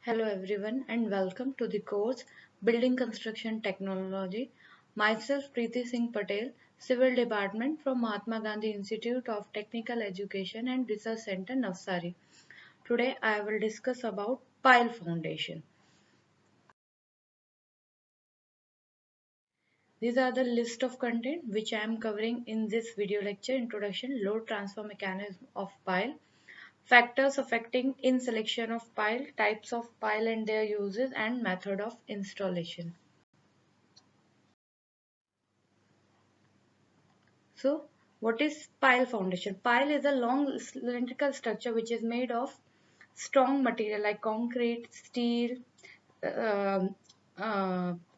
Hello everyone and welcome to the course Building Construction Technology. Myself Preeti Singh Patel, Civil Department from Mahatma Gandhi Institute of Technical Education and Research Center, Navsari. Today I will discuss about pile foundation. These are the list of content which I am covering in this video lecture: introduction, load transfer mechanism of pile, factors affecting in selection of pile, types of pile and their uses, and method of installation. So, what is pile foundation? Pile is a long cylindrical structure which is made of strong material like concrete, steel, um,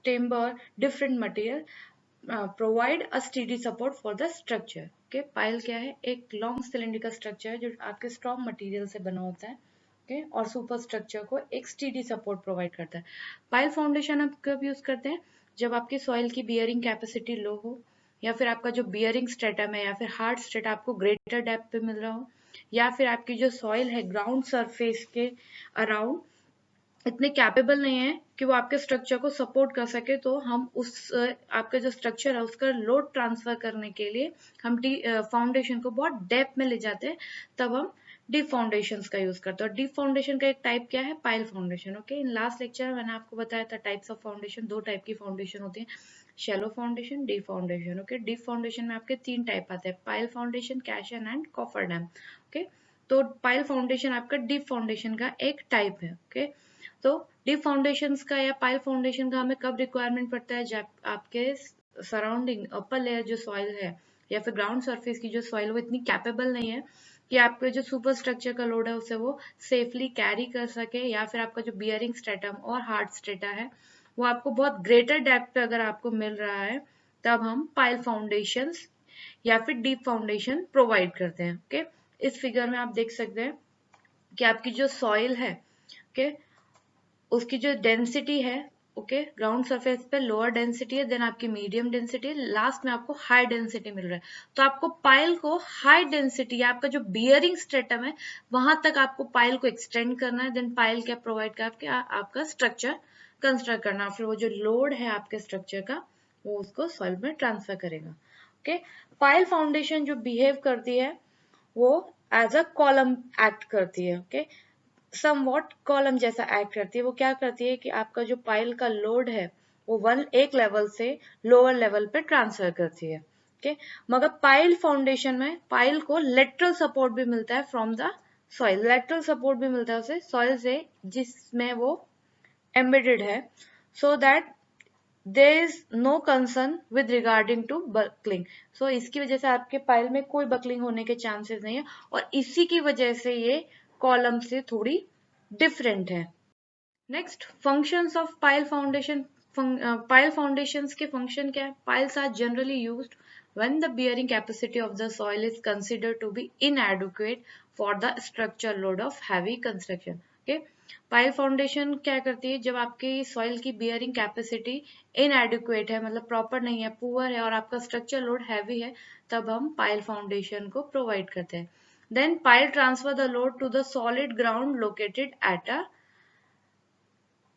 timber, different material provide a steady support for the structure. Okay, pile क्या है? एक long cylindrical structure है जो आपके strong material से बना होता है. Okay, और सुपर स्ट्रक्चर को एक स्टीडी सपोर्ट प्रोवाइड करता है. पाइल फाउंडेशन आप कब यूज करते हैं? जब आपकी सॉइल की बियरिंग कैपेसिटी लो हो, या फिर आपका जो बियरिंग स्ट्रेटम है या फिर हार्ड स्ट्रेटा आपको ग्रेटर डेप्थ पे मिल रहा हो, या फिर आपकी जो सॉइल है ग्राउंड सरफेस के अराउंड इतने कैपेबल नहीं है कि वो आपके स्ट्रक्चर को सपोर्ट कर सके, तो हम उस आपका जो स्ट्रक्चर है उसका लोड ट्रांसफर करने के लिए हम फाउंडेशन को बहुत डेप्थ में ले जाते हैं. तब हम डीप फाउंडेशन का यूज करते हैं. और डीप फाउंडेशन का एक टाइप क्या है? Pile foundation. Okay, in last lecture मैंने आपको बताया था टाइप्स ऑफ फाउंडेशन. दो टाइप की फाउंडेशन होती है, shallow foundation, deep foundation. Okay, deep foundation में आपके तीन टाइप आते हैं: pile foundation, caisson and coffer dam. Okay, तो पाइल फाउंडेशन आपका डीप फाउंडेशन का एक टाइप है. ओके, तो डीप फाउंडेशंस का या पाइल फाउंडेशन का हमें कब रिक्वायरमेंट पड़ता है? जब आपके सराउंडिंग अपर लेयर जो सॉइल है या फिर ग्राउंड सरफेस की जो सॉइल वो इतनी कैपेबल नहीं है कि आपके जो सुपर स्ट्रक्चर का लोड है उसे वो सेफली कैरी कर सके, या फिर आपका जो बियरिंग स्ट्रेटम और हार्ड स्ट्रेटा है वो आपको बहुत ग्रेटर डेप्थ पे अगर आपको मिल रहा है, तब हम पाइल फाउंडेशंस या फिर डीप फाउंडेशन प्रोवाइड करते हैं. ओके, इस फिगर में आप देख सकते हैं कि आपकी जो सॉइल है, ओके, उसकी जो डेंसिटी है, ओके, ग्राउंड सरफेस पे लोअर डेंसिटी है, देन आपकी मीडियम डेंसिटी है, लास्ट में आपको हाई डेंसिटी मिल रहा है. तो आपको पाइल को हाई डेंसिटी या आपका जो बियरिंग स्ट्रेटम है वहां तक आपको पाइल को एक्सटेंड करना है. देन पाइल क्या प्रोवाइड करके आपका स्ट्रक्चर कंस्ट्रक्ट करना, फिर वो जो लोड है आपके स्ट्रक्चर का वो उसको सॉइल में ट्रांसफर करेगा. ओके, पाइल फाउंडेशन जो बिहेव करती है वो एज अ कॉलम एक्ट करती है. ओके, समवॉट कॉलम जैसा एक्ट करती है. वो क्या करती है कि आपका जो पाइल का लोड है वो एक लेवल से लोअर लेवल पे ट्रांसफर करती है. ओके, मगर पाइल फाउंडेशन में पाइल को लेटरल सपोर्ट भी मिलता है from the soil. Lateral support भी मिलता है उसे सॉइल से जिसमें वो एम्बेडेड है, so that there is no concern with regarding to buckling. So इसकी वजह से आपके पाइल में कोई बकलिंग होने के चांसेस नहीं है, और इसी की वजह से ये कॉलम से थोड़ी डिफरेंट है. Next, functions of pile foundation. Pile foundations के फंक्शन क्या है? Piles are generally used when the bearing capacity of the soil is considered to be inadequate for the structural load of heavy construction. Okay, pile foundation क्या करती है? जब आपकी soil की bearing capacity इनएडिक्वेट है, मतलब प्रॉपर नहीं है, पुअर है, और आपका स्ट्रक्चर लोड हैवी है, तब हम पाइल फाउंडेशन को प्रोवाइड करते हैं. Then pile transfer the load to the solid ground located at a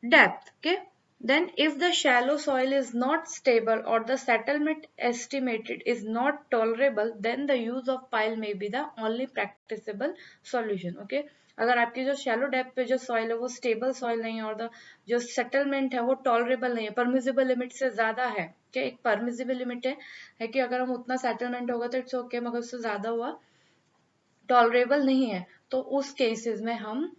depth. Okay, then if the shallow soil is not stable or the settlement estimated is not tolerable, then the use of pile may be the only practicable solution. Okay, अगर आपकी जो shallow depth पे जो soil है वो stable soil नहीं है, और जो सेटलमेंट है वो टॉलरेबल नहीं है, परमिजिबल लिमिट से ज्यादा है. क्या एक परमिजिबल लिमिट है कि अगर हम उतना सेटलमेंट होगा तो इट्स ओके, मगर उससे ज्यादा हुआ टॉलरेबल नहीं है, तो उस केसेस में हम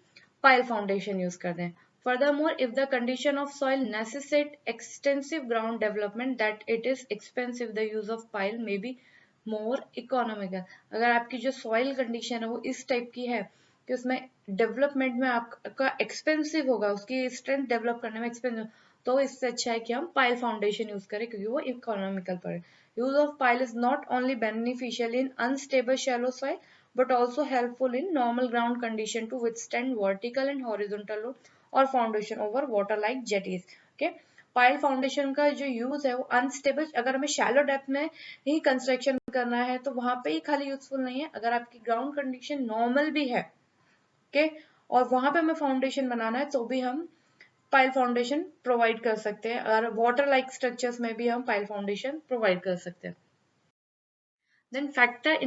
पाइल फाउंडेशन यूज करते हैं. Furthermore, if the condition of soil necessitate extensive ground development that it is expensive, the use of pile may be more economical. अगर आपकी जो soil condition है वो इस टाइप की है कि उसमें डेवलपमेंट में आपका एक्सपेंसिव होगा, उसकी स्ट्रेंथ डेवलप करने में एक्सपेंसिव, तो इससे अच्छा है कि हम पाइल फाउंडेशन यूज करें क्योंकि वो इकोनॉमिकल पड़े. Use of pile is not only beneficial in unstable shallow soil but also helpful in normal ground condition to withstand vertical and horizontal load or foundation over water like jetties. Okay, pile foundation का जो use है वो unstable, अगर हमें shallow depth में ही construction करना है तो वहां पे ही खाली यूजफुल नहीं है, अगर आपकी ग्राउंड कंडीशन नॉर्मल भी है, ओके, और वहां पे हमें फाउंडेशन बनाना है तो भी हम पाइल फाउंडेशन प्रोवाइड कर सकते हैं, और वाटर लाइक स्ट्रक्चर्स में भी हम पाइल फाउंडेशन प्रोवाइड कर सकते हैं। Then factor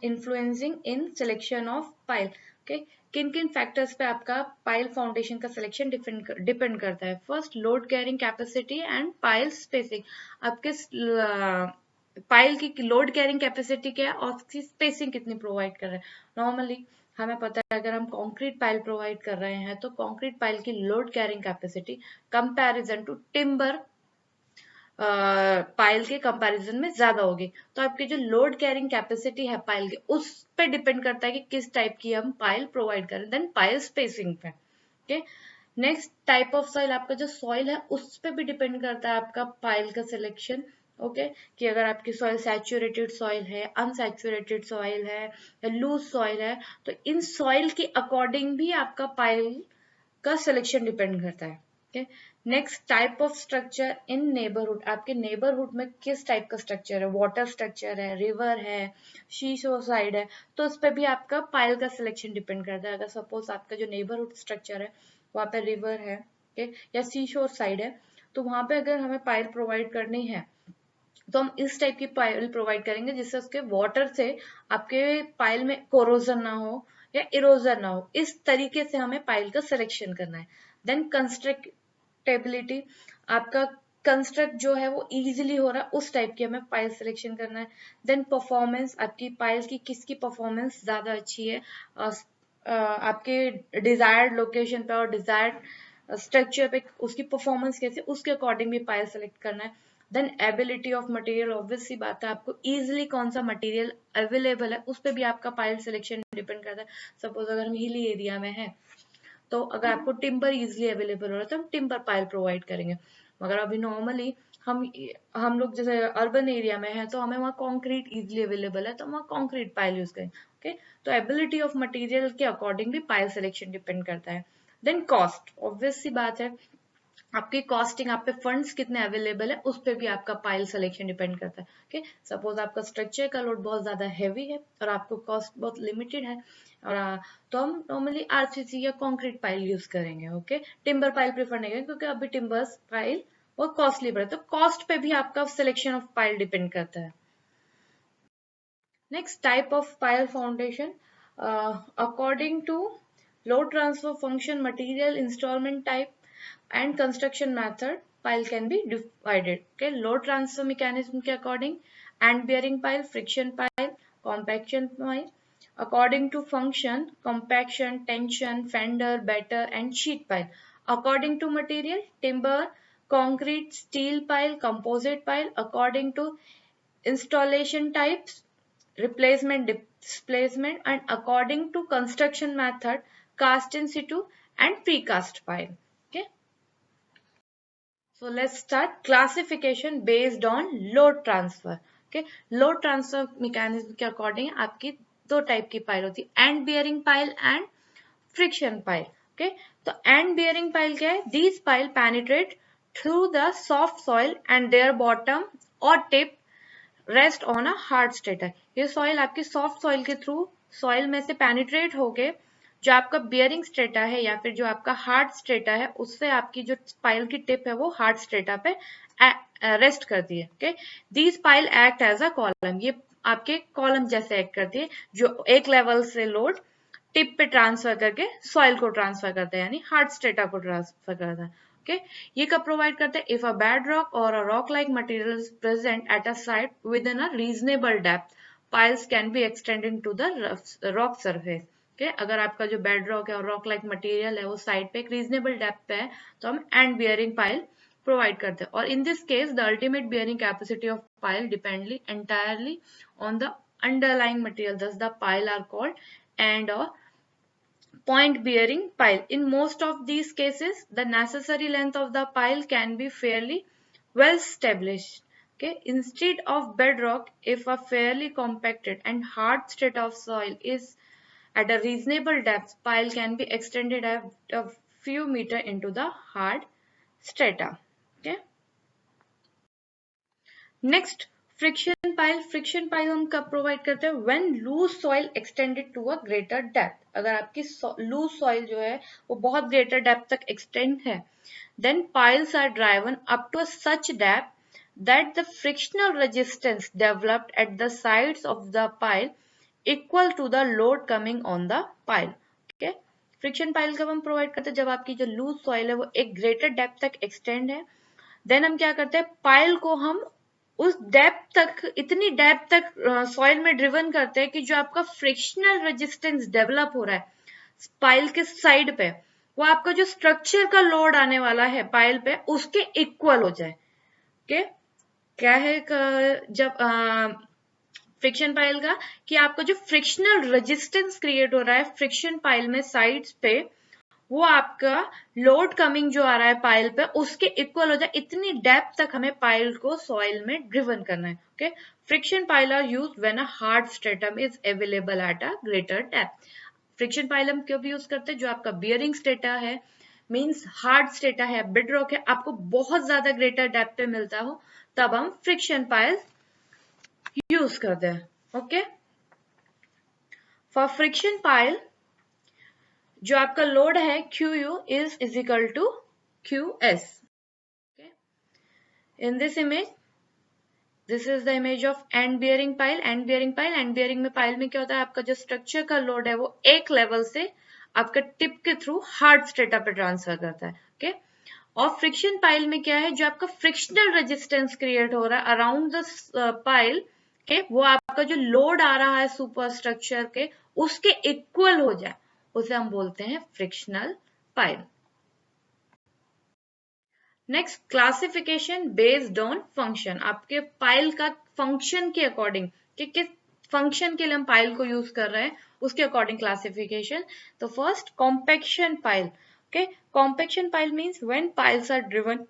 influencing in selection of pile. Okay, किन किन फैक्टर्स पे आपका पाइल फाउंडेशन का सिलेक्शन डिपेंड करता है। First, load carrying capacity and pile spacing. आपके पाइल की लोड कैरिंग कैपेसिटी क्या है और उसकी स्पेसिंग कितनी प्रोवाइड कर रहे हैं। नॉर्मली हमें पता है अगर हम कंक्रीट पाइल प्रोवाइड कर रहे हैं तो कंक्रीट पाइल की load carrying capacity comparison to timber pile के कंपैरिजन में ज्यादा होगी। तो आपकी जो लोड कैरिंग कैपेसिटी है पाइल की, उस पे डिपेंड करता है कि किस टाइप की हम पाइल प्रोवाइड करें। देन पाइल स्पेसिंग पे, okay. Next, type of soil. आपका जो सॉइल है उस पे भी डिपेंड करता है आपका पाइल का सिलेक्शन, ओके। कि अगर आपकी सॉइल सैचुरेटेड सॉइल है, अनसैचुरेटेड सॉइल है या लूज सॉइल है, तो इन सॉइल के अकॉर्डिंग भी आपका पाइल का सिलेक्शन डिपेंड करता है, okay. Next, type of structure in neighbourhood. आपके नेबरहुड में किस टाइप का स्ट्रक्चर है, वाटर स्ट्रक्चर है, रिवर है, शीशोर साइड है, तो उस पर भी आपका पाइल का सिलेक्शन डिपेंड करता है। अगर सपोज आपका जो नेबरहुड स्ट्रक्चर है वहाँ पे रिवर है, ओके, या सीशोर साइड है, तो वहां पे अगर हमें पाइल प्रोवाइड करनी है तो हम इस टाइप की पाइल प्रोवाइड करेंगे जिससे उसके वाटर से आपके पाइल में कोरोजन ना हो या इरोजन ना हो। इस तरीके से हमें पाइल का सिलेक्शन करना है। देन कंस्ट्रक्टेबिलिटी। आपका कंस्ट्रक्ट जो है वो इजीली हो रहा है, उस टाइप की हमें पाइल सिलेक्शन करना है। Then performance. आपकी पाइल की किसकी परफॉर्मेंस ज्यादा अच्छी है आपके डिजायर्ड लोकेशन पे और डिजायर्ड स्ट्रक्चर पे, उसकी परफॉर्मेंस कैसे, उसके अकॉर्डिंग भी पाइल सेलेक्ट करना है। Then ability of material. Obvious सी बात है आपको इजीली कौन सा मटेरियल अवेलेबल है उस पर भी आपका पाइल सिलेक्शन डिपेंड करता है। सपोज अगर हम हिली एरिया में है तो अगर आपको टिम्बर इजीली अवेलेबल हो रहा है तो हम टिम्बर पाइल प्रोवाइड करेंगे। मगर अभी नॉर्मली हम लोग जैसे अर्बन एरिया में है तो हमें वहाँ कॉन्क्रीट इजीली अवेलेबल है तो हम वहाँ कॉन्क्रीट पाइल यूज करेंगे, ओके। तो एबिलिटी ऑफ मटेरियल के अकॉर्डिंग भी पाइल सिलेक्शन डिपेंड करता है। Then cost. ऑब्वियस सी बात है आपकी कॉस्टिंग, आप पे फंड्स कितने अवेलेबल है उस पर भी आपका पाइल सिलेक्शन डिपेंड करता है, ओके। सपोज आपका स्ट्रक्चर का लोड बहुत ज्यादा हैवी है और आपको कॉस्ट बहुत लिमिटेड है, और तो हम नॉर्मली आरसीसी या कंक्रीट पाइल यूज करेंगे, ओके। टिम्बर पाइल प्रेफर नहीं करेंगे क्योंकि अभी टिम्बर्स पाइल बहुत कॉस्टली पड़े, तो कॉस्ट पे भी आपका सिलेक्शन ऑफ पाइल डिपेंड करता है। Next, type of pile foundation according to load transfer function, material installment type and construction method, pile can be divided, okay। load transfer mechanism के according, end bearing pile, friction pile, compaction pile, according to function, compaction, tension, fender, batter and sheet pile, according to material, timber, concrete, steel pile, composite pile, according to installation types, replacement, displacement, and according to construction method, cast in situ and precast pile, okay। So let's start classification based on load transfer, okay। load transfer mechanism के according आपकी दो type की pile होती है, end bearing pile and friction pile, okay। तो end bearing pile क्या है, these pile penetrate through the soft soil and their bottom or tip rest on a hard strata. ये सॉइल आपकी सॉफ्ट सॉइल के through soil में से penetrate होके जो आपका बियरिंग स्ट्रेटा है या फिर जो आपका हार्ड स्ट्रेटा है उससे आपकी जो पाइल की टिप है वो हार्ड स्ट्रेटा पे रेस्ट करती है, okay. These pile act as a column. ये आपके कॉलम जैसे एक्ट करती है जो एक लेवल से लोड टिप पे ट्रांसफर करके सॉइल को ट्रांसफर करता है, यानी हार्ड स्ट्रेटा को ट्रांसफर करता है, ओके। ये कब प्रोवाइड करते हैं, इफ अ बेड रॉक और a rock like material is present at a site within a reasonable depth, piles can be extended to the rock surface, okay. अगर आपका जो बेड रॉक है और रॉक लाइक मटेरियल है वो side पे एक रीजनेबल डेप्थ पे है तो हम एंड बियरिंग पाइल प्रोवाइड करते हैं। और in this case the ultimate bearing capacity of pile dependently entirely on the underlying material, thus the pile are called and or point bearing pile. In most of these cases, the necessary length of the pile can be fairly well established. Okay, instead of bedrock, if a fairly compacted and hard strata of soil is at a reasonable depth, pile can be extended a few meter into the hard strata. Okay. Next, friction pile. Friction pile हम कब provide करते हैं, when loose soil extended to a greater depth. अगर आपकी loose soil जो है वो बहुत ग्रेटर डेप्थ तक एक्सटेंड है, then piles are driven up to such depth that the frictional resistance developed at the sides of the pile equal to the load coming on the pile. Okay? Friction pile कब हम provide करते हैं, जब आपकी जो loose soil है वो एक ग्रेटर डेप्थ तक एक्सटेंड है, देन हम क्या करते हैं, पाइल को हम उस डेप्थ तक, इतनी डेप्थ तक सॉइल में ड्रिवन करते हैं कि जो आपका फ्रिक्शनल रेजिस्टेंस डेवलप हो रहा है पाइल के साइड पे, वो आपका जो स्ट्रक्चर का लोड आने वाला है पाइल पे उसके इक्वल हो जाए. ओके, क्या है जब फ्रिक्शन पाइल का, कि आपका जो फ्रिक्शनल रेजिस्टेंस क्रिएट हो रहा है फ्रिक्शन पाइल में साइड्स पे, वो आपका लोड कमिंग जो आ रहा है पाइल पे उसके इक्वल हो जाए, इतनी डेप्थ तक हमें पाइल को सॉइल में ड्रिवन करना है. Okay, friction pile are used when a hard stratum is available at a greater depth. Friction pile हम क्यों भी यूज करते हैं, जो आपका बियरिंग स्टेटा है, मींस हार्ड स्टेटा है, बेड रॉक है, आपको बहुत ज्यादा ग्रेटर डेप्थ पे मिलता हो, तब हम फ्रिक्शन पाइल यूज करते हैं. ओके, फॉर फ्रिक्शन पाइल जो आपका लोड है QU is equal to QS. Okay. In this image, this is the image of end bearing pile. End bearing pile, end bearing में पाइल में क्या होता है, आपका जो स्ट्रक्चर का लोड है वो एक लेवल से आपका टिप के थ्रू हार्ड स्ट्रेटा पे ट्रांसफर करता है. ओके, और फ्रिक्शन पाइल में क्या है, जो आपका फ्रिक्शनल रेजिस्टेंस क्रिएट हो रहा है अराउंड द पाइल के, वो आपका जो लोड आ रहा है सुपर स्ट्रक्चर के उसके इक्वल हो जाए, उसे हम बोलते हैं frictional pile. Next, classification based on function. आपके पाइल का फंक्शन के अकॉर्डिंग, कि किस फंक्शन के लिए हम पाइल को यूज कर रहे हैं उसके अकॉर्डिंग क्लासिफिकेशन. तो first, compaction pile. Okay, compaction pile means when piles are driven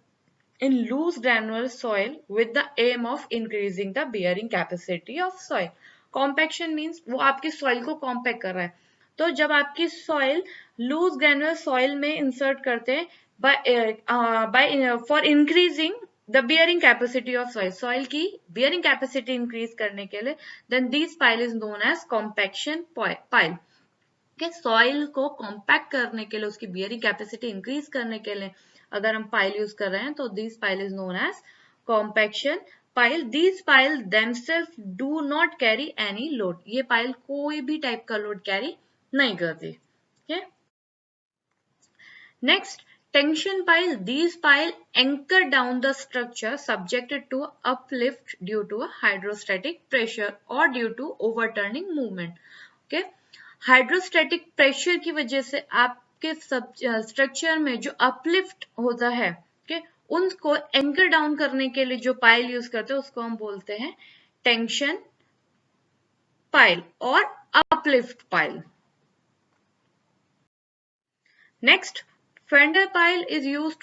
in loose granular soil with the aim of increasing the bearing capacity of soil. Compaction means वो आपकी soil को compact कर रहा है. तो जब आपकी soil loose granular soil में insert करते हैं for increasing the bearing capacity of soil, soil की bearing capacity increase करने के लिए, then this pile is known as compaction pile. के सॉइल को कॉम्पैक्ट करने के लिए, उसकी बियरिंग कैपेसिटी इंक्रीज करने के लिए अगर हम पाइल यूज कर रहे हैं, तो this pile is known as compaction pile. This pile themself do not carry any load. ये पाइल कोई भी टाइप का लोड कैरी नहीं करती. Next, tension pile. These pile anchor down the structure subjected to uplift due to a hydrostatic pressure or due to overturning movement. Okay, hydrostatic pressure की वजह से आपके स्ट्रक्चर में जो अपलिफ्ट होता है, okay, उनको एंकर डाउन करने के लिए जो पाइल यूज करते हैं उसको हम बोलते हैं टेंशन पाइल और uplift pile. Next, fender pile is used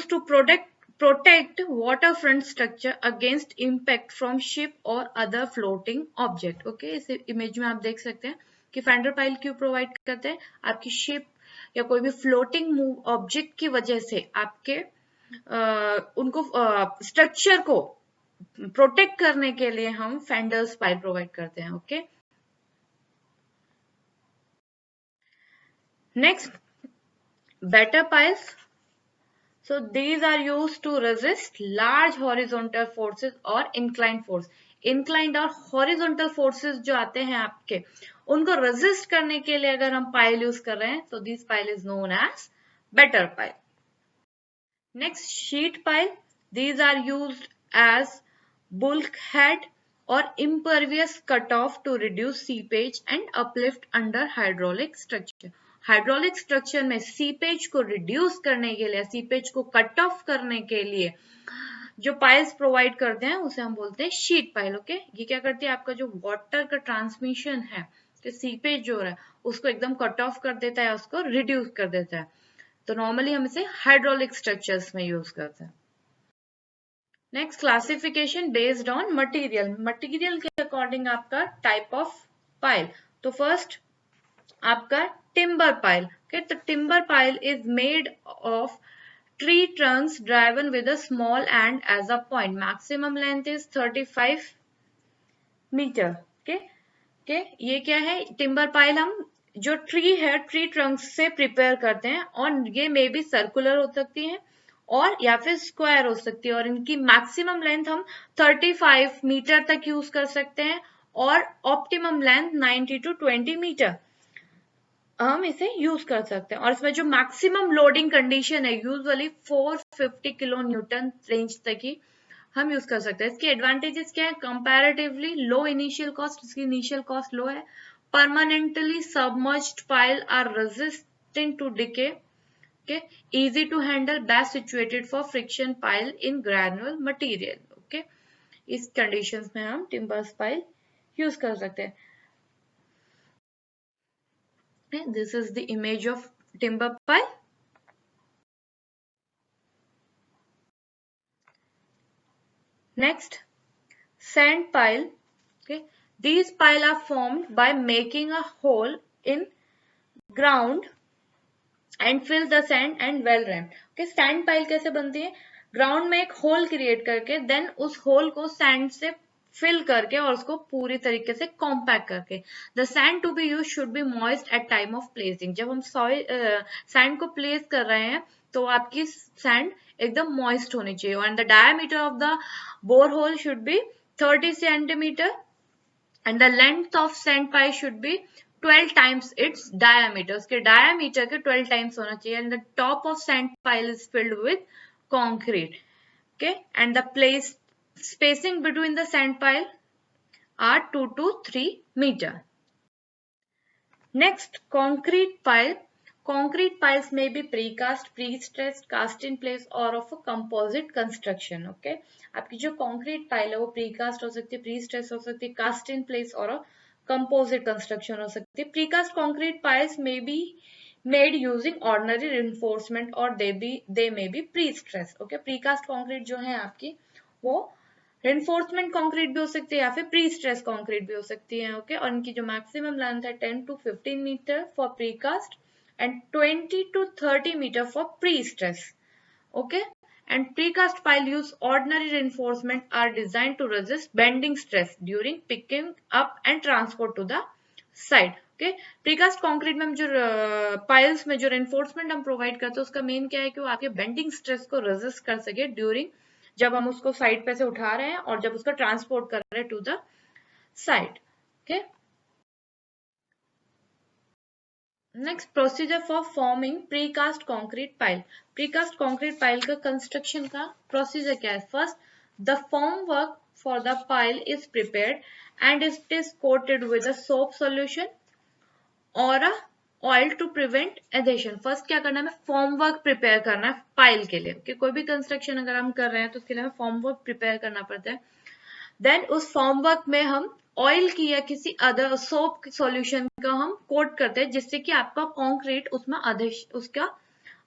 to protect waterfront structure against impact from ship or other floating object. Okay, इस इमेज में आप देख सकते हैं कि फेंडर पाइल क्यों प्रोवाइड करते हैं, आपकी शिप या कोई भी फ्लोटिंग ऑब्जेक्ट की वजह से आपके उनको स्ट्रक्चर को प्रोटेक्ट करने के लिए हम फेंडर्स पाइल प्रोवाइड करते हैं. Okay, next, better piles. So these are used to resist large horizontal forces or inclined force. Inclined और horizontal forces जो आते हैं आपके, उनको resist करने के लिए अगर हम pile यूज कर रहे हैं, तो this pile is known as better pile. Next, sheet pile. These are used as bulkhead or impervious cutoff to reduce seepage and uplift under hydraulic structure. Hydraulic structure में सीपेज को reduce करने के लिए, seepage को cut off करने के लिए जो पाइल्स प्रोवाइड करते हैं उसे हम बोलते हैं शीट पाइल. ओके, ये क्या करती है, आपका जो वाटर का ट्रांसमिशन है, तो सीपेज जो हो रहा है उसको एकदम कट ऑफ कर देता है, उसको रिड्यूस कर देता है. तो नॉर्मली हम इसे हाइड्रोलिक स्ट्रक्चर्स में यूज करते हैं. Next, classification based on material. Material के अकॉर्डिंग आपका टाइप ऑफ पाइल. तो फर्स्ट आपका timber pile. Okay, the timber pile is made of tree trunks driven with a small end as a point. Maximum length is 35 meter. Okay, okay, ये क्या है, timber pile हम जो tree है, tree trunk से prepare करते हैं, और ये मे बी सर्कुलर हो सकती है और या फिर स्क्वायर हो सकती है, और इनकी मैक्सिमम लेंथ हम 35 मीटर तक यूज कर सकते हैं और ऑप्टिमम लेंथ 90 to 20 मीटर हम इसे यूज कर सकते हैं। और इसमें जो मैक्सिमम लोडिंग कंडीशन है यूजुअली 450 किलो न्यूटन रेंज तक ही हम यूज कर सकते हैं। इसके एडवांटेजेस क्या है, कंपैरेटिवली लो इनिशियल कॉस्ट, इसकी इनिशियल कॉस्ट लो है, permanently submerged pile are resistant to decay, okay, easy to handle, best situated for friction pile in granular material, okay, इस कंडीशंस में हम टिम्बर्स पाइल यूज कर सकते हैं। This is the image of timber pile. Next, sand pile. Okay, these pile are formed by making a hole in ground and fill the sand and well rammed. Okay, sand pile कैसे बनती है, ground में एक hole create करके then उस hole को sand से fill करके और उसको पूरी तरीके से कॉम्पैक्ट करके। The sand to be use should be moist at time of placing. जब हम सॉइल सैंड को प्लेस कर रहे हैं तो आपकी सैंड एकदम मॉइस्ट होनी चाहिए। And the diameter of the bore hole should be 30 centimetre and the length of sand pipe should be 12 times its diameter. उसके diameter के 12 times होना चाहिए। And the top of sand pile is filled with concrete. Okay, and the place spacing between the sand pile are 2 to 3 meter. Next, concrete pile. Concrete piles may be precast, pre-stressed, cast in place or of a composite construction. Okay, आपकी जो concrete pile है वो precast हो सकती है, pre-stressed हो सकती है, cast in place और composite construction हो सकती है। Precast concrete piles may be made using ordinary reinforcement or they may be pre-stressed. Okay, precast concrete जो है आपकी वो reinforcement concrete भी हो सकती है या फिर pre-stressed concrete भी हो सकती है। ओके, और इनकी जो मैक्सिमम लेंथ है 10 to 15 metre for precast and 20 to 30 meter for pre-stress. Okay, and precast pile use ordinary reinforcement are designed to resist bending stress during picking up and transport to the site. Okay, precast concrete में हम जो piles में जो reinforcement हम provide करते हैं उसका main क्या है कि वो आपके bending stress को resist कर सके ड्यूरिंग जब हम उसको साइड पे से उठा रहे हैं और जब उसका ट्रांसपोर्ट कर रहे हैं to the side. Okay, next, procedure for forming precast concrete pile. Precast concrete pile का कंस्ट्रक्शन का प्रोसीजर क्या है। First, the form work for the pile is prepared and it is coated with a soap solution और a oil to prevent adhesion. First क्या करना है, हमें form work prepare करना है पाइल के लिए। कि कोई भी कंस्ट्रक्शन अगर हम कर रहे हैं तो उसके लिए हमें फॉर्म वर्क प्रिपेयर करना पड़ता है। देन उस फॉर्म वर्क में हम ऑयल की या किसी अदर सोप सॉल्यूशन का हम कोट करते हैं जिससे कि आपका कंक्रीट उसमें उसका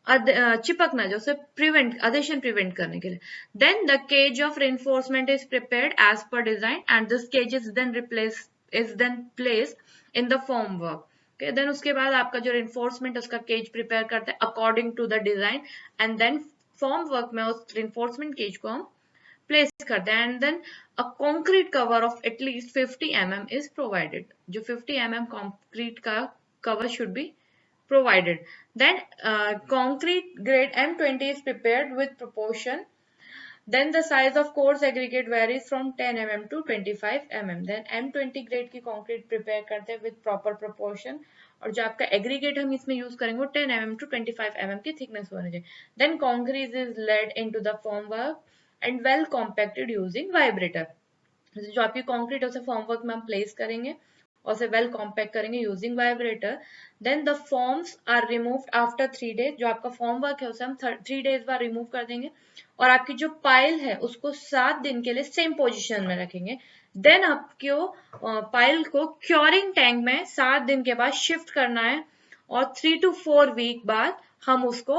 चिपक ना जाए, उसे प्रिवेंट एडेशन प्रिवेंट करने के लिए। Then the cage of reinforcement is prepared as per design and this cage is then placed in the form work. Then उसके बाद आपका जो रेनफोर्समेंट उसका केज प्रिपेयर करते हैं according to the design and then form work में उस reinforcement cage को हम प्लेस करते हैं and then a concrete cover of at least 50 mm is provided. जो 50 mm कंक्रीट का cover should be provided. Then concrete grade M20 is prepared with proportion. Then the size of coarse aggregate varies from 10 mm to 25 mm. Then M20 grade की concrete prepare करते हैं with proper proportion और जो आपका aggregate हम इसमें use करेंगे वो 10 mm to 25 mm की thickness होनी चाहिए। Then concrete is laid into the formwork and well compacted using vibrator. जो आपकी concrete है उसे formwork में हम place करेंगे और उसे वेल कॉम्पैक्ट करेंगे using vibrator. Then the forms are removed after 3 days. जो आपका फॉर्म वर्क है उसे हम 3 डेज बाद रिमूव कर देंगे और आपकी जो पाइल है उसको 7 दिन के लिए सेम पोजीशन में रखेंगे। देन आपको पाइल को क्योरिंग टैंक में 7 दिन के बाद शिफ्ट करना है और 3 to 4 वीक बाद हम उसको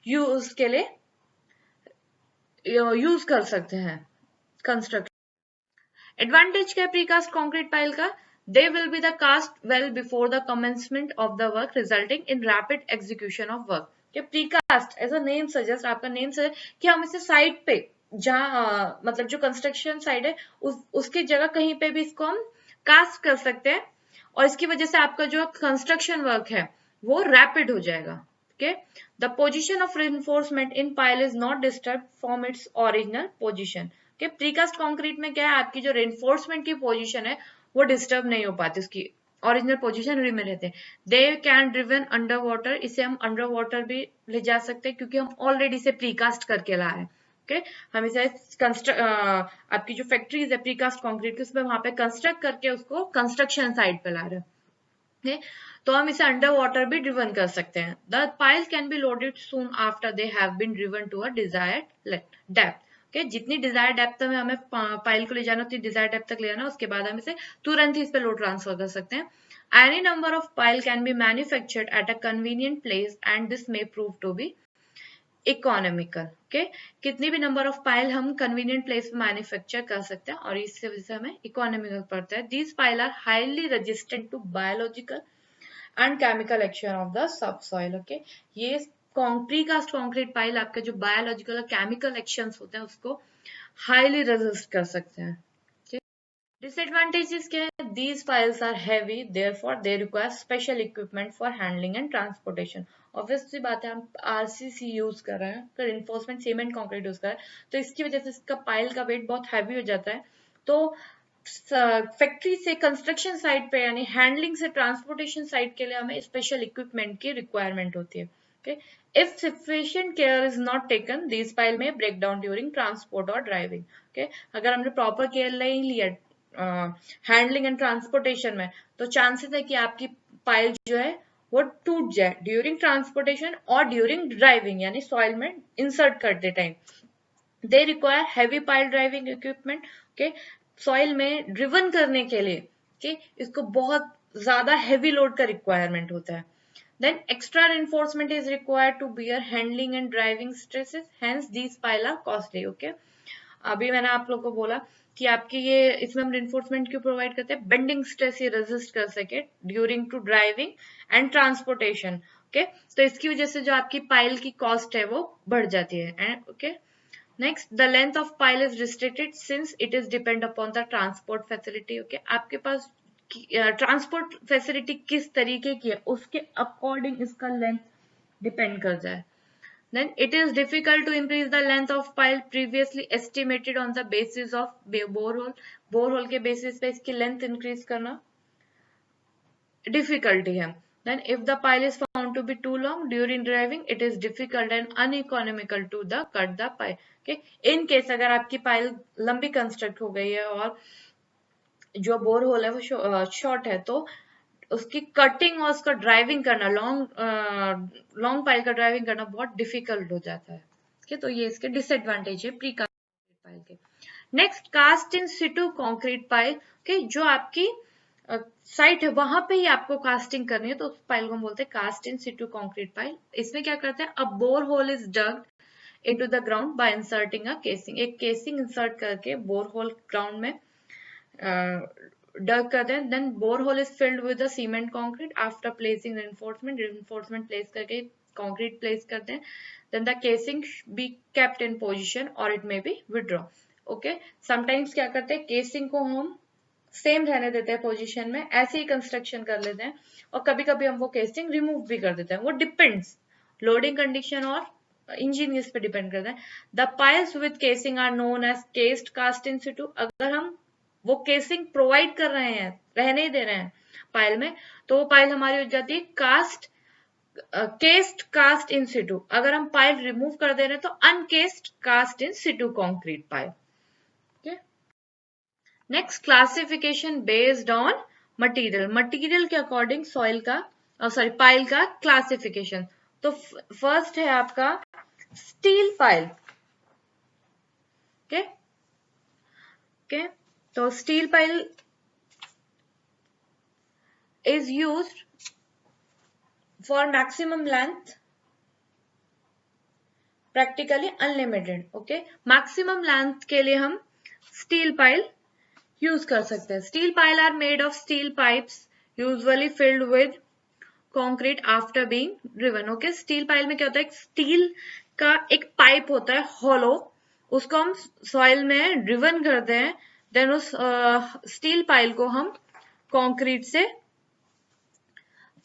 यूज के लिए यूज कर सकते हैं कंस्ट्रक्शन। एडवांटेज क्या है प्रीकास्ट कंक्रीट पाइल का, they will be the cast well before the commencement of the work resulting in rapid execution of work. कि precast as a name suggests, आपका नेम सजेस्ट कि हम इसे साइड पे जहाँ मतलब जो कंस्ट्रक्शन साइड है उसके जगह कहीं पे भी इसको हम कास्ट कर सकते हैं और इसकी वजह से आपका जो कंस्ट्रक्शन वर्क है वो रैपिड हो जाएगा। Okay, the position of reinforcement in pile is not disturb from its original position. Okay, precast concrete में क्या है, आपकी जो रेनफोर्समेंट की पोजीशन है वो डिस्टर्ब नहीं हो पाती, उसकी ओरिजिनल पोजीशन में रहते हैं। They can driven under water, इसे हम अंडर वाटर भी ले जा सकते हैं क्योंकि हम ऑलरेडी इसे प्रीकास्ट करके ला रहे हैं। ओके, हम इसे आपकी जो फैक्ट्रीज है प्रीकास्ट कंक्रीट की, उसमें वहां पे कंस्ट्रक्ट करके उसको कंस्ट्रक्शन साइट पे ला रहे हैं। okay? तो हम इसे अंडर वाटर भी ड्रिवन कर सकते हैं। The pile can be loaded soon after they have been driven to a desired depth. Okay, जितनी डिजायर डेप्थ में हमें पाइल को ले जाना, उतनी डिजायर डेप्थ तक ले जाना, उसके बाद हम इसे तुरंत ही इस पे लोड ट्रांसफर कर सकते हैं। Any number of pile can be manufactured at a convenient place and this may prove to be economical. Okay, कितनी भी नंबर ऑफ पाइल हम कन्वीनियंट प्लेस पे मैन्युफैक्चर कर सकते हैं और इससे वजह से हमें इकोनॉमिकल पड़ता है। These pile are highly resistant to biological and chemical action of the subsoil. Okay, ये प्रीकास्ट कंक्रीट पाइल आपके जो बायोलॉजिकल और केमिकल एक्शंस होते हैं उसको हाईली रेजिस्ट कर सकते हैं। डिसएडवांटेजेस क्या है, these piles are heavy therefore they require special equipment for handling and transportation। Obviously बात है, हम आरसीसी यूज कर रहे हैं, रिइंफोर्समेंट सीमेंट कंक्रीट यूज कर रहे हैं, तो इसकी वजह से इसका पाइल का वेट बहुत हैवी हो जाता है। तो फैक्ट्री से कंस्ट्रक्शन साइट पे यानी हैंडलिंग से ट्रांसपोर्टेशन साइट के लिए हमें स्पेशल इक्विपमेंट की रिक्वायरमेंट होती है। Okay, if sufficient care is not taken this pile में ब्रेक डाउन ड्यूरिंग ट्रांसपोर्ट और ड्राइविंग। ओके, अगर हमने प्रॉपर केयर नहीं लिया हैंडलिंग एंड ट्रांसपोर्टेशन में, तो चांसेस है कि आपकी पाइल जो है वो टूट जाए ड्यूरिंग ट्रांसपोर्टेशन और ड्यूरिंग ड्राइविंग यानी सॉइल में इंसर्ट करते time. They require heavy pile driving equipment. Okay, soil में ड्रिवन करने के लिए okay, इसको बहुत ज्यादा हैवी लोड का रिक्वायरमेंट होता है। Then extra reinforcement is required to bear handling and driving stresses, hence these pile are costly। Okay, अभी मैंने आप लोगों को बोला कि आपकी ये इसमें हम रिइंफोर्समेंट क्यों प्रोवाइड करते हैं, बेंडिंग स्ट्रेस ये रेजिस्ट कर सके during to driving and transportation. Okay, तो इसकी वजह से जो आपकी पाइल की कॉस्ट है वो बढ़ जाती है। Okay, next, the length of pile is restricted since it is depend upon the transport facility. Okay, आपके पास ट्रांसपोर्ट फैसिलिटी किस तरीके की है उसके अकॉर्डिंग इसका लेंथ डिपेंड करता है। Then it is difficult to increase the length of pile previously estimated on the basis of borehole। borehole के basis पे इसकी length increase करना difficulty है। Then if the pile is found to be too long during driving, it is difficult and uneconomical to the cut the pile। Okay, in case अगर आपकी pile लंबी construct हो गई है और जो borehole है वो short है, तो उसकी कटिंग और उसका ड्राइविंग करना लॉन्ग पाइल का ड्राइविंग करना बहुत डिफिकल्ट हो जाता है। ठीक, तो ये इसके डिसएडवांटेज है प्री कास्ट पाइल के। Next, cast in situ concrete pile. Okay, जो आपकी साइट है वहां पे ही आपको कास्टिंग करनी है, तो उस पाइल को हम बोलते हैं cast in situ concrete pile. इसमें क्या करते हैं, a bore hole is dugged into the ground by inserting a casing. एक केसिंग इंसर्ट करके बोर होल ग्राउंड में डग करते हैं। Then bore hole is filled with cement concrete after placing reinforcement place करके कंक्रीट प्लेस करते हैं। Then the casing be kept in position और it may be withdraw. Okay, sometimes क्या करते हैं, केसिंग को हम सेम रहने देते हैं पोजीशन में, ऐसे ही कंस्ट्रक्शन कर लेते हैं, और कभी कभी हम वो केसिंग रिमूव भी कर देते हैं। वो डिपेंड्स लोडिंग कंडीशन और इंजीनियर्स पे डिपेंड करता है। The piles with casing are known as cased cast in situ. अगर हम वो केसिंग प्रोवाइड कर रहे हैं, रहने ही दे रहे हैं पाइल में, तो वो पाइल हमारी हो जाती है केस्ड कास्ट इन सिटू। अगर हम पाइल रिमूव कर दे रहे हैं तो uncased cast in situ concrete pile. Next, classification based on material. Material के अकॉर्डिंग सॉइल का पाइल का क्लासिफिकेशन। तो फर्स्ट है आपका स्टील पाइल। ओके ओके, तो steel pile is used for maximum length, practically unlimited। Okay, maximum length के लिए हम स्टील पाइल यूज कर सकते हैं। Steel pile are made of steel pipes usually filled with concrete after being driven. Okay, steel pile में क्या होता है, स्टील का एक पाइप होता है हॉलो, उसको हम सॉइल में ड्रिवन करते हैं। देन उस स्टील पाइल को हम कंक्रीट से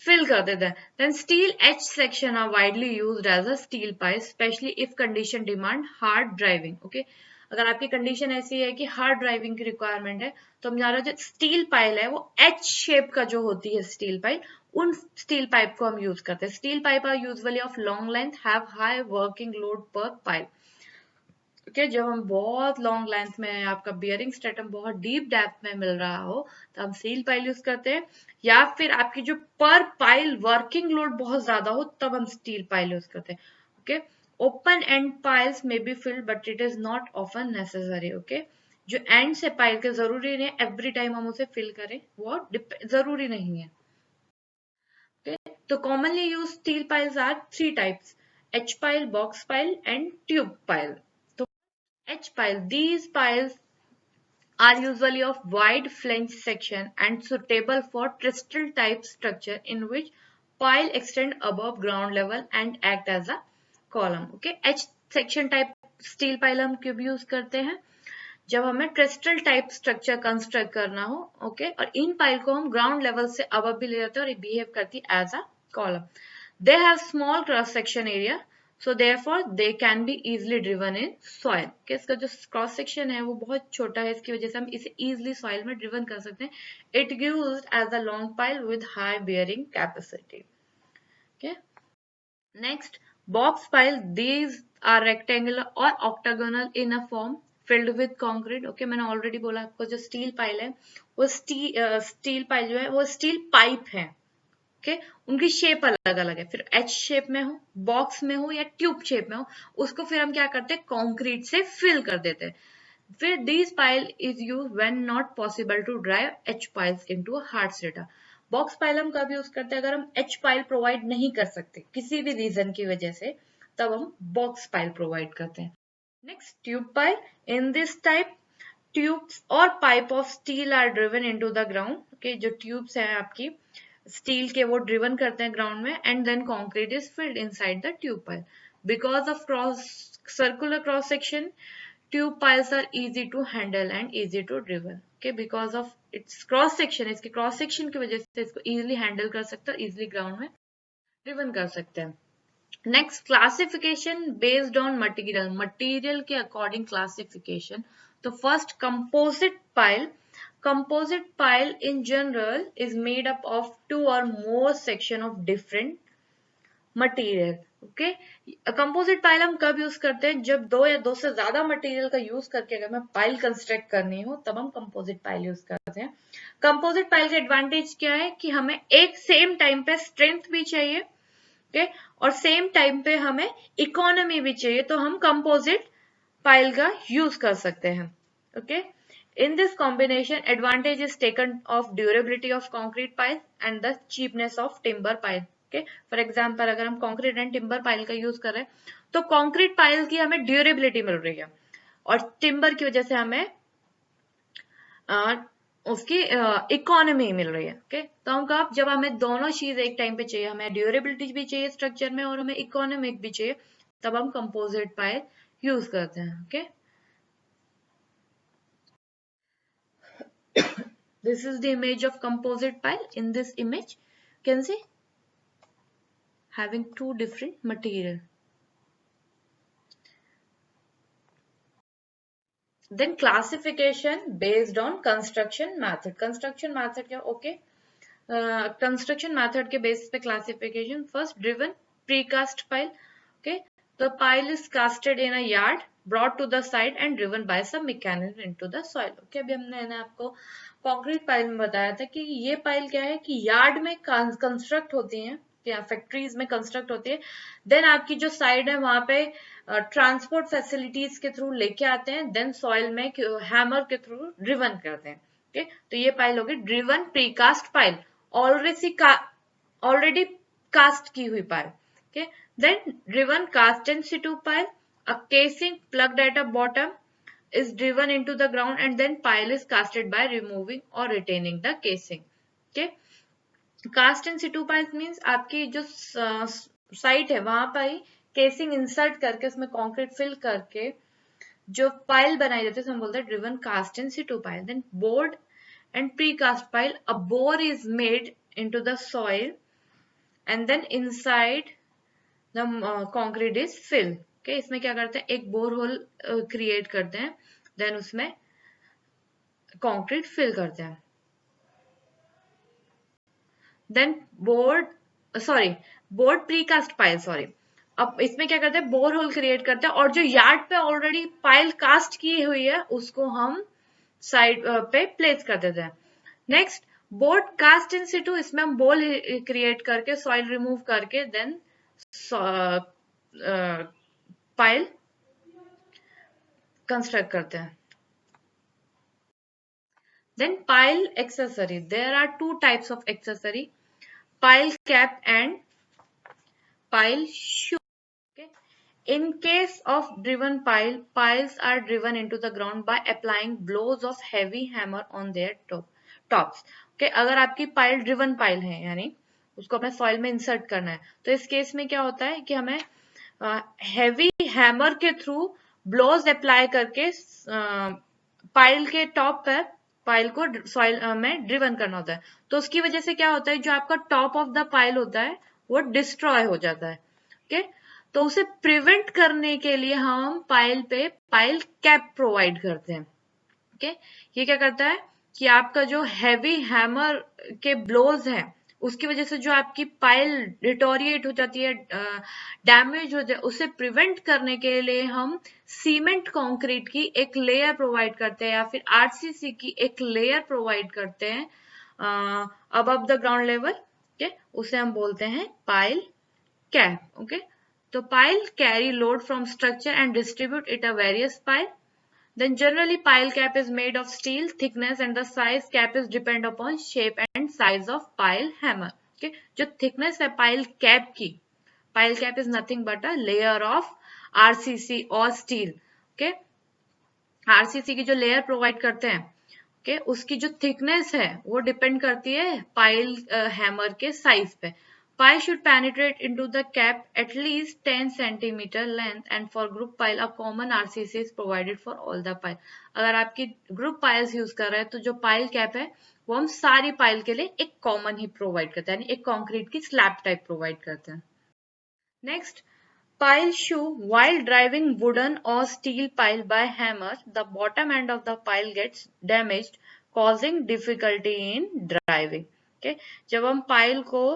fill कर देते हैं. Then steel edge section are widely used as a steel pipe, especially if condition demand hard driving. Okay, अगर आपकी कंडीशन ऐसी है कि हार्ड ड्राइविंग की रिक्वायरमेंट है तो हमारा जो स्टील पाइल है वो एच शेप का जो होती है स्टील पाइल, उन स्टील पाइप को हम यूज करते हैं. Steel pipe are usually of long length, have high working load per pile. Okay, जब हम बहुत लॉन्ग लेंथ में, आपका बियरिंग स्ट्रेटम बहुत डीप डेप्थ में मिल रहा हो तो हम स्टील पाइल यूज करते हैं, या फिर आपकी जो पर पाइल वर्किंग लोड बहुत ज्यादा हो तब हम स्टील पाइल यूज करते हैं. ओके, ओपन एंड पाइल्स में be filled but it is not often necessary. Okay, जो एंड से पाइल के जरूरी नहीं है एवरी टाइम हम उसे फिल करें, वो जरूरी नहीं है. Okay, तो commonly used steel piles are three types: H pile, box pile, and tube pile. So H pile, these piles are usually of wide flange section and suitable for trestle type structure in which pile extend above ground level and act as a column. Okay, H section type steel pile हम क्यों use करते हैं? जब हमें trestle type structure construct करना हो. Okay, और इन pile को हम ग्राउंड लेवल से अब भी ले जाते हैं और ये बिहेव करती है as a column. They have small cross section area, so therefore they can be easily driven in soil. इसका जो क्रॉस सेक्शन है वो बहुत छोटा है, इसकी वजह से हम इसे इजिली सॉइल में ड्रिवन कर सकते हैं. It gives as a long pile with high bearing capacity. Okay, next box pile. These are rectangular or octagonal in a form filled with concrete. Okay, मैंने ऑलरेडी बोला आपको जो स्टील पाइल है वो स्टील पाइल जो है वो steel pipe है. ओके, उनकी शेप अलग अलग है, फिर एच शेप में हो, बॉक्स में हो या ट्यूब शेप में हो, उसको फिर हम क्या करते हैं, कंक्रीट से फिल कर देते हैं. फिर this pile is use when not possible to drive H piles into a hard strata. Box pile हम कब यूज करते हैं? अगर हम एच पाइल प्रोवाइड नहीं कर सकते किसी भी रीजन की वजह से, तब हम बॉक्स पाइल प्रोवाइड करते हैं. Next, tube pile. In this type tubes और pipe of steel are driven into the ground. Okay, जो ट्यूब्स हैं आपकी स्टील के वो ड्रिवन करते हैं ग्राउंड में, and then concrete is filled inside the tube pile. Because of circular cross section, tube piles are easy to handle and easy to driven. Okay, because of its cross section, इसके cross section की वजह से इसको easily handle कर सकते हैं, easily ground में driven कर सकते हैं. Next, classification based on material. Material के अकॉर्डिंग क्लासिफिकेशन. तो first, composite pile. Composite pile in general is made up of two or more section of different material. Okay, composite pile हम कब use करते हैं? जब दो या दो से ज्यादा मटेरियल का यूज करके अगर मैं पाइल कंस्ट्रक्ट करनी हो तब हम कंपोजिट पाइल यूज करते हैं. कंपोजिट पाइल का एडवांटेज क्या है कि हमें एक सेम टाइम पे स्ट्रेंथ भी चाहिए, ओके, और सेम टाइम पे हमें इकोनॉमी भी चाहिए, तो हम कंपोजिट पाइल का यूज कर सकते हैं. Okay, in this combination, advantage is taken of durability of concrete pile and the cheapness of timber pile. Okay, for example, अगर हम concrete and timber pile का यूज कर रहे हैं तो concrete pile की हमें durability मिल रही है और timber की वजह से हमें उसकी इकोनॉमी मिल रही है. ओके, तो हम कब, जब हमें दोनों चीज एक टाइम पे चाहिए, हमें ड्यूरेबिलिटी भी चाहिए स्ट्रक्चर में और हमें इकोनॉमिक भी चाहिए, तब हम कंपोजिट पाइल यूज करते हैं. Okay, this is the image of composite pile. In this image you can see having two different material. Then classification based on construction method. Construction method क्या? Okay, construction method के basis पे classification. First, driven precast pile. Okay, the pile is casted in a yard, brought to the site and driven by some mechanism into the soil. Okay, अभी हमने आपको concrete pile में बताया था कि ये पाइल क्या है कि यार्ड में कंस्ट्रक्ट होती हैं या फैक्ट्रीज में कंस्ट्रक्ट होती है, देन आपकी जो साइड है वहां पे ट्रांसपोर्ट फैसिलिटीज के थ्रू लेके आते हैं, देन सॉइल में हैमर के थ्रू ड्रिवन करते हैं. ओके, तो ये पाइल होगी driven precast pile, already cast की हुई pile. Okay, then driven cast in situ pile, a casing plugged at a bottom is driven into the ground and then pile is casted by removing or retaining the casing. Okay, cast in situ pile means आपकी जो site है वहां पर ही casing insert करके उसमें concrete fill करके जो pile बनाई जाती है हम बोलते हैं driven cast in situ pile. Then bored and precast pile, a bore is made into the soil and then inside the concrete is fill. Okay, इसमें क्या करते हैं, एक बोर होल क्रिएट करते हैं, देन उसमें कंक्रीट फिल करते हैं. Then bored precast pile, sorry. अब इसमें क्या करते हैं, बोर होल क्रिएट करते हैं और जो यार्ड पे ऑलरेडी पाइल कास्ट की हुई है उसको हम साइड पे प्लेस कर देते हैं. Next board cast in Situ, इसमें हम बोल क्रिएट करके सॉइल रिमूव करके देन पाइल कंस्ट्रक्ट करते हैं. Then pile accessory. There are two types of accessory: pile cap and pile shoe. Okay. In case of driven pile, piles are driven into the ground by applying blows of heavy hammer on their tops. Okay. अगर आपकी pile driven pile है, यानी उसको अपने soil में insert करना है, तो इस केस में क्या होता है कि हमें हेवी हैमर के थ्रू ब्लोज अप्लाई करके पाइल के टॉप पर पाइल को सॉइल में ड्रिवन करना होता है. तो उसकी वजह से क्या होता है, जो आपका टॉप ऑफ द पाइल होता है वो डिस्ट्रॉय हो जाता है. ओके, तो उसे प्रिवेंट करने के लिए हम पाइल पे पाइल कैप प्रोवाइड करते हैं. ओके, ये क्या करता है कि आपका जो हैवी हैमर के ब्लोज है उसकी वजह से जो आपकी पाइल डिटोरिएट हो जाती है, डैमेज हो जाए, उसे प्रिवेंट करने के लिए हम सीमेंट कंक्रीट की एक लेयर प्रोवाइड करते हैं या फिर आरसीसी की एक लेयर प्रोवाइड करते हैं above the ground level. Okay, उसे हम बोलते हैं पाइल कैप. ओके, तो pile carry load from structure and distribute it a various pile. Then generally pile cap is made of steel. Thickness and the size cap is depend upon shape and size of pile hammer. Okay, जो thickness है pile cap की, pile cap is nothing but a layer of RCC or steel. Okay, RCC की जो layer provide करते हैं, okay, उसकी जो thickness है वो depend करती है pile hammer के size पे. Pile should penetrate into the cap at least 10 centimeter length, and for group pile a common RCC is provided for all the pile. अगर आपकी group piles यूज कर रहे हैं तो जो pile cap है वो हम सारी pile के लिए एक common ही provide करते हैं, यानी एक concrete की slab type provide करते हैं. Next, pile shoe. While driving wooden or steel pile by hammer, the bottom end of the pile gets damaged, causing difficulty in driving. Okay, जब हम pile को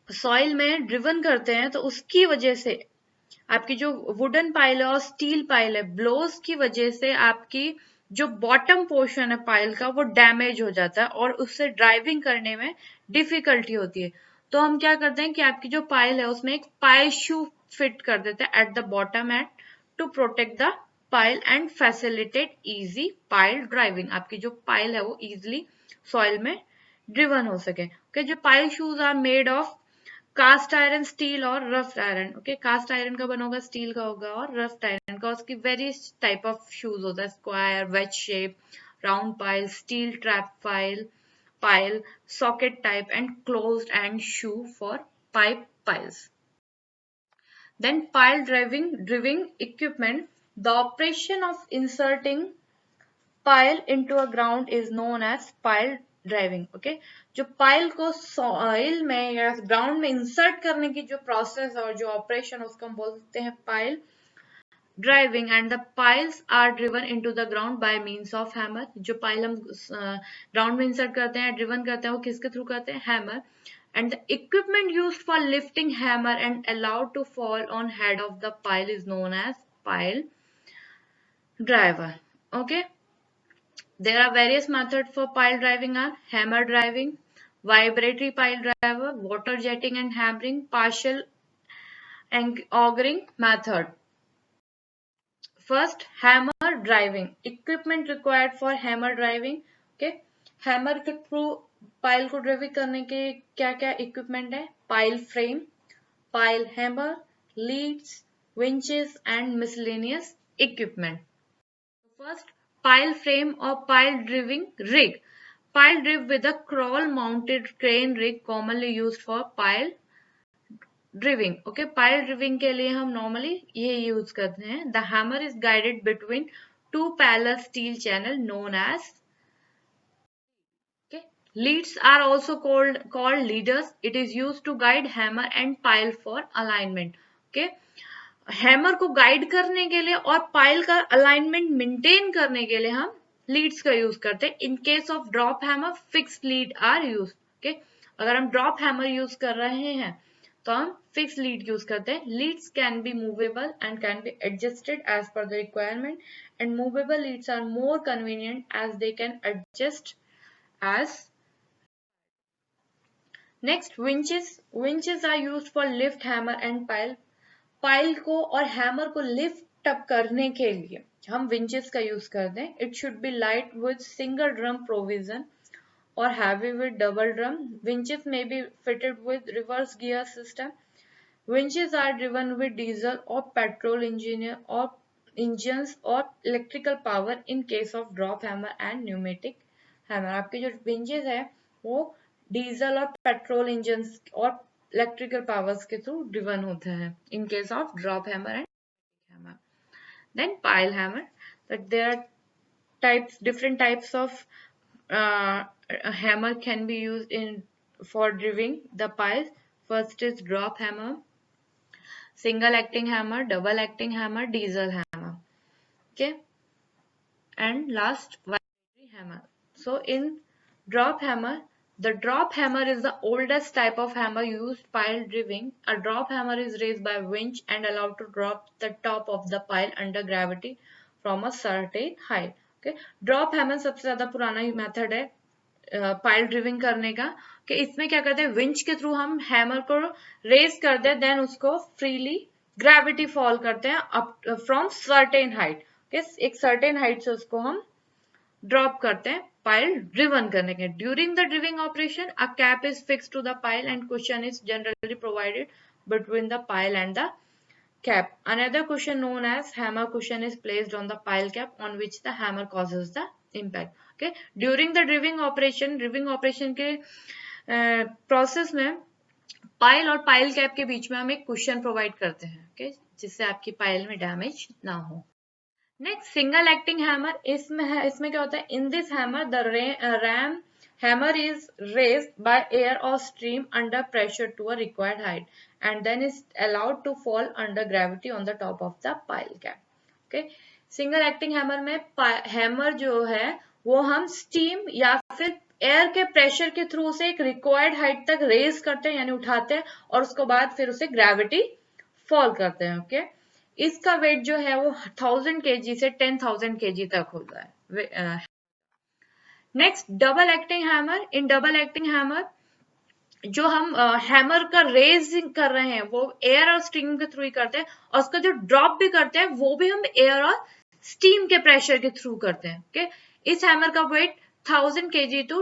सॉइल में ड्रिवन करते हैं तो उसकी वजह से आपकी जो वुडन पाइल है और स्टील पाइल है, ब्लोज की वजह से आपकी जो बॉटम पोर्शन है पाइल का वो डैमेज हो जाता है और उससे ड्राइविंग करने में डिफिकल्टी होती है. तो हम क्या करते हैं कि आपकी जो पाइल है उसमें एक पाइल शू फिट कर देते हैं at the bottom end to protect the pile and facilitate easy pile driving. आपकी जो पाइल है वो इजिली सॉइल में ड्रिवन हो सके. ओके, जो pile shoes are made of cast iron, steel और rough iron. Okay, cast iron का बना होगा, स्टील का होगा और रफ आयरन का. उसकी वेरियस टाइप ऑफ शूज होता है, square, veg shape, round pile, steel trap pile, socket type and closed and shoe for pipe piles. Then pile driving equipment. The operation of inserting pile into a ground is known as pile driving. Okay, जो pile को soil में या ground में insert करने की जो process और जो ऑपरेशन उसको हम बोलते हैं pile driving. And the piles are driven into the ground by means of hammer. जो पाइल हम ग्राउंड में इंसर्ट करते हैं, ड्रिवन करते हैं, वो किसके थ्रू करते हैं, hammer. And the equipment used for lifting hammer and allowed to fall on head of the pile is known as pile driver. Okay, there are various methods for pile driving are hammer driving, vibratory pile driver, water jetting and hammering, partial augering method. First, hammer driving. Equipment required for hammer driving. Okay, hammer के through pile को driving करने के क्या क्या equipment है, pile frame, pile hammer, leads, winches and miscellaneous equipment. First, pile frame or pile driving rig. Pile drive with a crawl mounted crane rig commonly used for pile driving. Okay, pile driving के लिए हम normally ये use करते हैं. The hammer is guided between two parallel steel channel known as. Okay, Leads are also called leaders. It is used to guide hammer and pile for alignment. Okay, hammer को guide करने के लिए और pile का alignment maintain करने के लिए हम लीड्स का यूज करते हैं. In case of drop hammer fix lead are use. Okay, अगर हम ड्रॉप हैमर यूज कर रहे हैं तो हम फिक्स लीड यूज करते हैं. Leads can be movable and can be adjusted as per the requirement and movable leads are more convenient as they can adjust as. Next, winches. Winches are used for lift hammer and pile. Pile को और hammer को lift up करने के लिए हम winches का use करते हैं. It should be light with single drum provision और heavy with double drum. Winches may be fitted with reverse gear system. Winches are driven with diesel or petrol engines or electrical power in case of drop hammer and pneumatic hammer. आपके जो winches है वो diesel और petrol engine और electrical powers के through driven होते हैं in case of drop hammer and hammer. Then pile hammer, that there are different types of hammer can be used in for driving the piles. First is drop hammer, single acting hammer, double acting hammer, diesel hammer. Okay, and last vibratory hammer. So in drop hammer, the drop hammer is the oldest type of hammer used pile driving. A drop hammer is raised by winch and allowed to drop the top of the pile under gravity from a certain height. Okay, drop hammer सबसे ज्यादा पुराना method है pile ड्रिविंग करने का. कि इसमें क्या करते हैं, विंच के थ्रू हम हैमर को रेज करते हैं, देन उसको फ्रीली ग्रेविटी फॉल करते हैं अप फ्रॉम सर्टेन हाइट. एक सर्टेन हाइट से उसको हम ड्रॉप करते हैं पाइल ड्रिवन करने के. During the driving operation a cap is fix to the pile and cushion is generally provided between the pile and the cap. Another cushion known as hammer cushion is placed on the pile cap on which the hammer causes the impact. Okay, during the driving operation के process में pile और pile cap के बीच में हम एक cushion provide करते हैं. okay, जिससे आपकी पाइल में डैमेज ना हो. Next, single acting hammer. इसमें क्या होता है, in this hammer the RAM hammer is raised by air or stream under pressure to a required height and then is allowed to fall under gravity on the top of the pile cap. Okay, single acting hammer में hammer जो है वो हम steam या फिर air के pressure के through से एक रिक्वायर्ड हाइट तक रेज करते हैं यानी उठाते हैं और उसके बाद फिर उसे ग्रेविटी फॉल करते हैं. ओके, इसका वेट जो है वो 1000 kg से 10,000 kg तक होता है. Next, double acting hammer. In double acting hammer जो हम हैमर का रेजिंग कर रहे हैं वो एयर और स्टीम के थ्रू ही करते हैं और उसका जो ड्रॉप भी करते हैं वो भी हम एयर और स्टीम के प्रेशर के थ्रू करते हैं. ओके, इस हैमर का वेट 1000 kg टू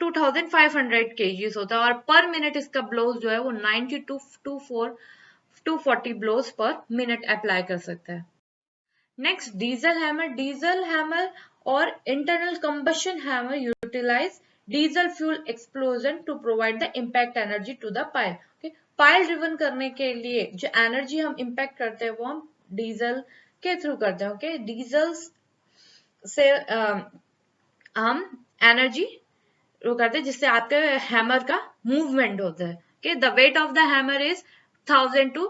2500 kg होता है और पर मिनट इसका ब्लोज जो है वो 90 to 240 blows per minute apply कर सकता है. Next, diesel hammer. Diesel hammer और internal combustion hammer utilize diesel fuel explosion to provide the impact energy to the pile. Pile driven करने के लिए जो एनर्जी हम इम्पैक्ट करते हैं वो हम डीजल के थ्रू करते हैं. ओके, डीजल से हम एनर्जी करते हैं जिससे आपके हैमर का मूवमेंट होता है. Okay, the weight of the hammer is 1000 to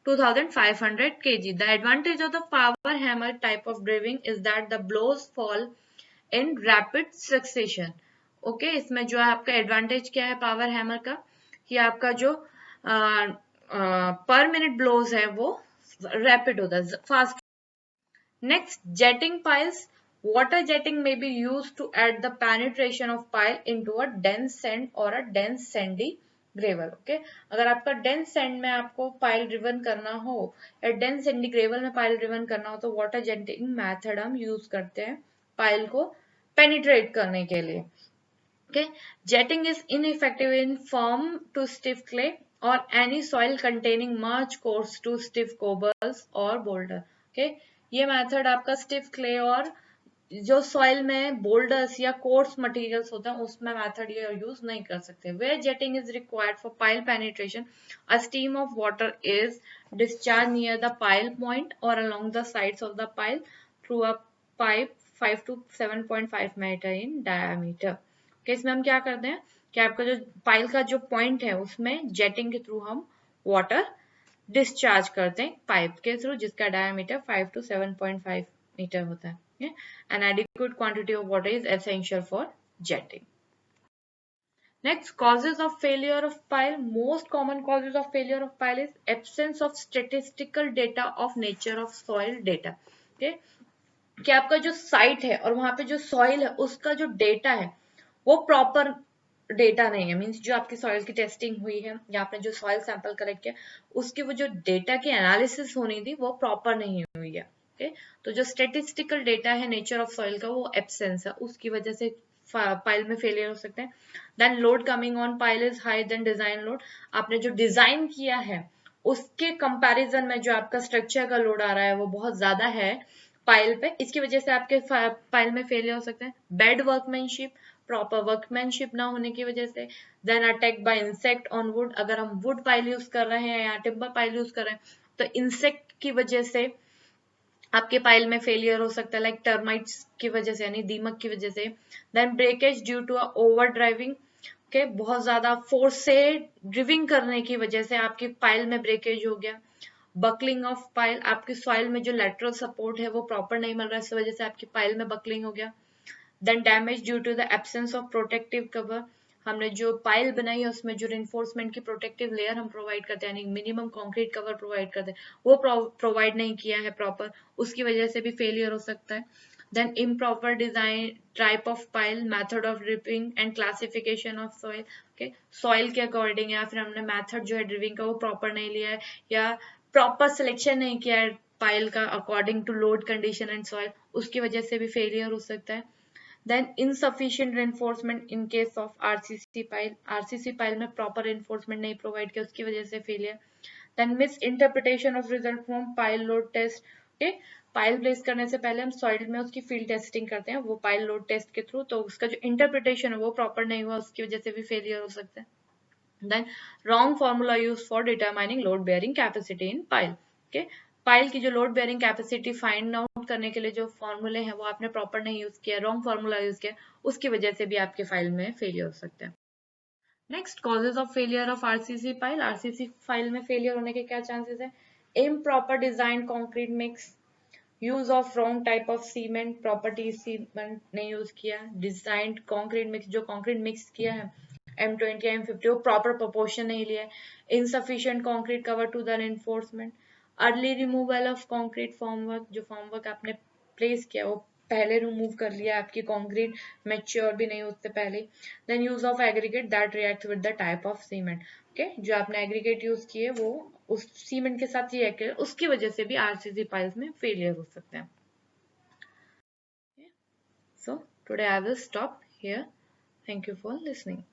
2500 kg. The advantage of the power hammer type of driving is that the blows fall in rapid succession. Okay, इसमें जो है आपका एडवांटेज क्या है पावर हैमर का कि आपका जो पर मिनट ब्लोज है वो रैपिड होता है, fast. Next, jetting piles. Water jetting may be used to add the penetration of pile into a dense sand or a dense sandy gravel. Okay, अगर आपका डेंस सैंड में आपको पाइल ड्रिवन करना हो या डेंस सैंडी ग्रेवल में pile driven करना हो तो वाटर जेटिंग मेथड हम यूज करते हैं पाइल को पेनिट्रेट करने के लिए. Okay, jetting is ineffective in form to stiff clay और any soil containing much coarse to stiff cobbles और बोल्डर. ओके, ये मेथड आपका स्टिफ क्ले और जो सॉइल में बोल्डर्स या कोर्स मटेरियल्स होते हैं उसमें मेथड ये यूज नहीं कर सकते. Where jetting is required for pile penetration, a steam of water is discharge near the pile point और along the sides of the pile through a pipe 5 to 7.5 meter in diameter. कि इसमें हम क्या करते हैं कि आपका जो पाइल का जो पॉइंट है उसमें जेटिंग के थ्रू हम वाटर डिस्चार्ज करते हैं पाइप के थ्रू, जिसका डायमीटर 5 to 7.5 मीटर होता है। N adequate quantity of water is essential for jetting. Next, causes of failure of pile. Most common causes of failure of pile is absence of statistical data of nature of soil data. Okay, कि आपका जो site है और वहां पे जो soil है उसका जो डेटा है वो प्रॉपर डेटा नहीं है। मीन्स जो आपकी सॉइल की टेस्टिंग हुई है या आपने जो सॉइल सैंपल कलेक्ट किया उसकी वो जो डेटा की एनालिसिस होनी थी वो प्रॉपर नहीं हुई है। ओके, तो जो स्टेटिस्टिकल डेटा है नेचर ऑफ सॉइल का वो एब्सेंस है, उसकी वजह से पाइल में फेलियर हो सकते हैं। Then load coming on pile is high then design load. आपने जो डिजाइन किया है उसके कंपैरिजन में जो आपका स्ट्रक्चर का लोड आ रहा है वो बहुत ज्यादा है पाइल पे, इसकी वजह से आपके पाइल में फेलियर हो सकते हैं। बेड वर्कमैनशिप, प्रॉपर वर्कमैनशिप ना होने की वजह से। Then attack by insect on wood, अगर हम वुड पाइल यूज कर रहे हैं या टिम्बर पाइल यूज कर रहे हैं तो इंसेक्ट की वजह से आपके पाइल में फेलियर हो सकता है, लाइक टर्माइट्स की वजह से यानी दीमक की वजह से। Then breakage due to over driving, के बहुत ज्यादा फोर्स से ड्रिविंग करने की वजह से आपकी पाइल में ब्रेकेज हो गया। बकलिंग ऑफ पाइल, आपकी सॉइल में जो लेटरल सपोर्ट है वो प्रॉपर नहीं मिल रहा है, इस वजह से आपकी पाइल में बकलिंग हो गया। Then damage due to the absence of protective cover, हमने जो पाइल बनाई है उसमें जो रिइंफोर्समेंट की प्रोटेक्टिव लेयर हम प्रोवाइड करते हैं यानी मिनिमम कंक्रीट कवर प्रोवाइड करते हैं वो प्रोवाइड नहीं किया है प्रॉपर, उसकी वजह से भी फेलियर हो सकता है। Then improper design, type of pile, method of driving and classification of soil. Okay, soil के अकॉर्डिंग या फिर हमने मेथड जो है ड्रिपिंग का वो प्रॉपर नहीं लिया है या प्रॉपर सिलेक्शन नहीं किया है पाइल का according to load condition and soil, उसकी वजह से भी फेलियर हो सकता है। Then insufficient reinforcement in case of RCC pile, RCC pile में proper reinforcement नहीं provide किया उसकी वजह से failure। Then misinterpretation of result from pile load test, okay, pile place करने से पहले हम सॉइल में उसकी फील्ड टेस्टिंग करते हैं वो पाइल लोड टेस्ट के थ्रू, तो उसका जो इंटरप्रिटेशन है वो प्रॉपर नहीं हुआ उसकी वजह से भी फेलियर हो सकता है। Then wrong formula use for determining load bearing capacity in pile. Okay, pile की जो load bearing capacity find out करने के लिए जो फॉर्मूले हैं वो आपने प्रॉपर नहीं यूज किया, रॉन्ग फॉर्मूला यूज किया, उसकी वजह से भी आपके फाइल में फेलियर हो सकते हैं। Next, causes of failure of RCC pile. RCC file में फेलियर होने के क्या चांसेस है? Improper design concrete mix, use of wrong type of cement, property cement नहीं यूज किया, डिजाइंड कंक्रीट मिक्स, जो कंक्रीट मिक्स किया है M20 M50 वो प्रॉपर प्रोपोर्शन नहीं लिया है, insufficient concrete cover to the enforcement, early removal of concrete formwork, जो फॉर्मवर्क आपने प्लेस किया वो पहले रिमूव कर लिया, आपकी कंक्रीट मैच्योर भी नहीं उससे पहले। Then use of aggregate that react with the type of cement, okay, जो आपने एग्रीगेट यूज किए वो उस सीमेंट के साथ रिएक्ट करे, उसकी वजह से भी आरसीसी पाइल्स में फेलियर हो सकते हैं। So today I will stop here. Thank you for listening.